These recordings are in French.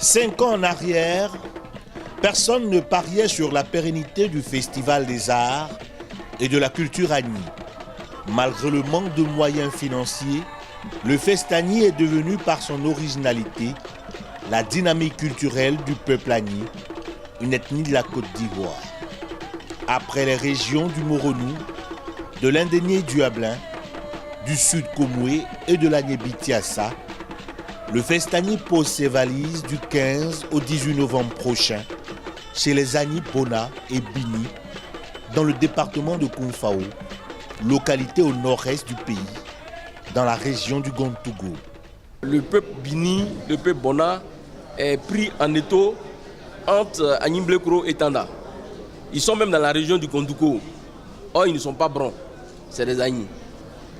5 ans en arrière, personne ne pariait sur la pérennité du Festival des Arts et de la Culture Agny. Malgré le manque de moyens financiers, le Festagny est devenu par son originalité la dynamique culturelle du peuple Agny, une ethnie de la Côte d'Ivoire. Après les régions du Moronou, de l'Indénié du Hablin, du Sud Komoué et de l'Agné-Bitiassa, le Festagny pose ses valises du 15 au 18 novembre prochain chez les Agny Bona et Bini, dans le département de Kounfao, localité au nord-est du pays, dans la région du Gontougo. Le peuple Bini, le peuple Bona est pris en étau entre Agny Blekro et Tanda. Ils sont même dans la région du Gontougo. Or, ils ne sont pas bruns, c'est des Agny.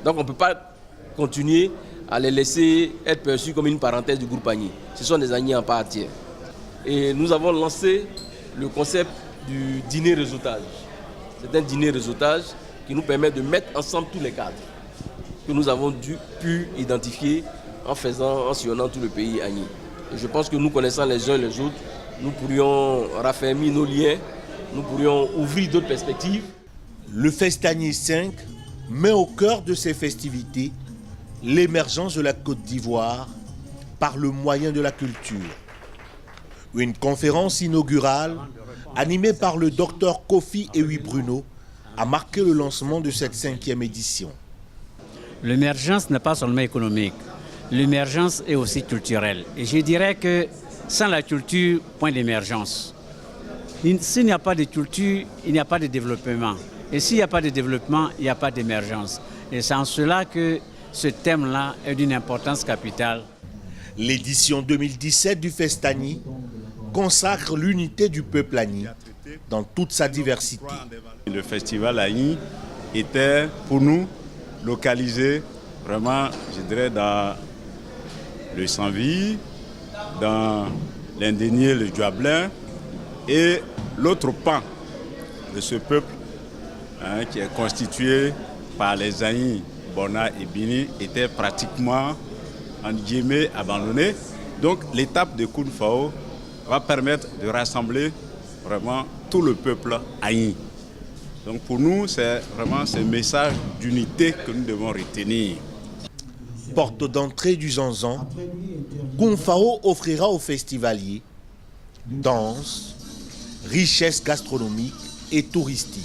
Donc on ne peut pas continuer à les laisser être perçus comme une parenthèse du groupe Agny. Ce sont des Agny en part entière. Et nous avons lancé le concept du dîner réseautage. C'est un dîner réseautage qui nous permet de mettre ensemble tous les cadres que nous avons pu identifier en sillonnant tout le pays Agny. Et je pense que nous connaissant les uns les autres, nous pourrions raffermir nos liens, nous pourrions ouvrir d'autres perspectives. Le Festagny 5 met au cœur de ces festivités l'émergence de la Côte d'Ivoire par le moyen de la culture. Une conférence inaugurale animée par le docteur Kofi Ewi Bruno a marqué le lancement de cette 5e édition. L'émergence n'est pas seulement économique, l'émergence est aussi culturelle. Et je dirais que sans la culture, point d'émergence. S'il n'y a pas de culture, il n'y a pas de développement. Et s'il n'y a pas de développement, il n'y a pas d'émergence. Et c'est en cela que ce thème-là est d'une importance capitale. L'édition 2017 du Festagny consacre l'unité du peuple Agny dans toute sa diversité. Le festival Agny était pour nous localisé vraiment, je dirais, dans le Sanvi, dans l'Indénié, le Djuablin, et l'autre pan de ce peuple qui est constitué par les Agny, Bona et Bini était pratiquement en guillemets abandonné. Donc l'étape de Kounfao va permettre de rassembler vraiment tout le peuple Agny. Donc pour nous, c'est vraiment ce message d'unité que nous devons retenir. Porte d'entrée du Zanzan, Kounfao offrira aux festivaliers danse, richesse gastronomique et touristique.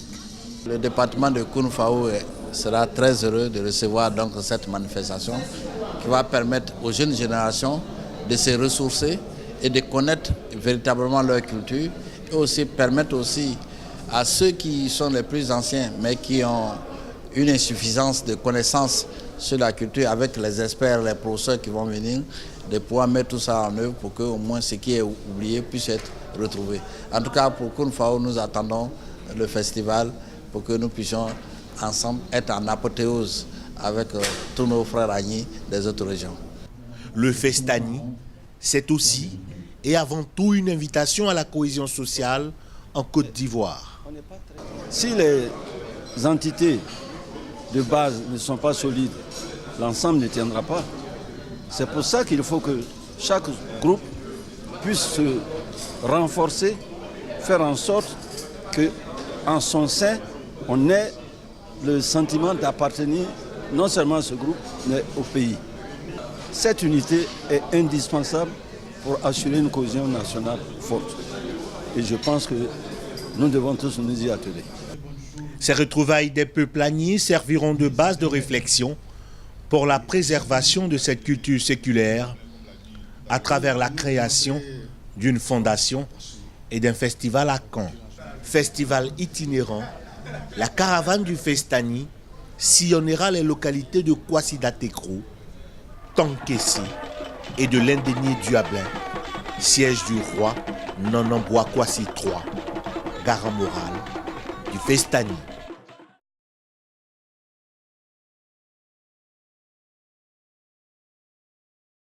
Le département de Kounfao sera très heureux de recevoir donc cette manifestation qui va permettre aux jeunes générations de se ressourcer et de connaître véritablement leur culture et aussi permettre aussi à ceux qui sont les plus anciens mais qui ont une insuffisance de connaissances sur la culture avec les experts, les professeurs qui vont venir, de pouvoir mettre tout ça en œuvre pour que au moins ce qui est oublié puisse être retrouvé. En tout cas, pour Kounfao, nous attendons le festival pour que nous puissions ensemble être en apothéose avec tous nos frères Agny des autres régions. Le Festagny, c'est aussi et avant tout une invitation à la cohésion sociale en Côte d'Ivoire. Si les entités de base ne sont pas solides, l'ensemble ne tiendra pas. C'est pour ça qu'il faut que chaque groupe puisse se renforcer, faire en sorte qu'en son sein, on ait le sentiment d'appartenir non seulement à ce groupe, mais au pays. Cette unité est indispensable pour assurer une cohésion nationale forte. Et je pense que nous devons tous nous y atteler. Ces retrouvailles des peuples Agny serviront de base de réflexion pour la préservation de cette culture séculaire à travers la création d'une fondation et d'un festival à Caen. Festival itinérant, la caravane du Festagny sillonnera les localités de Kwasidatekro, Tankessi et de l'Indénié du Hablin, siège du roi Nanamboa Kwasi III, garant moral du Festagny.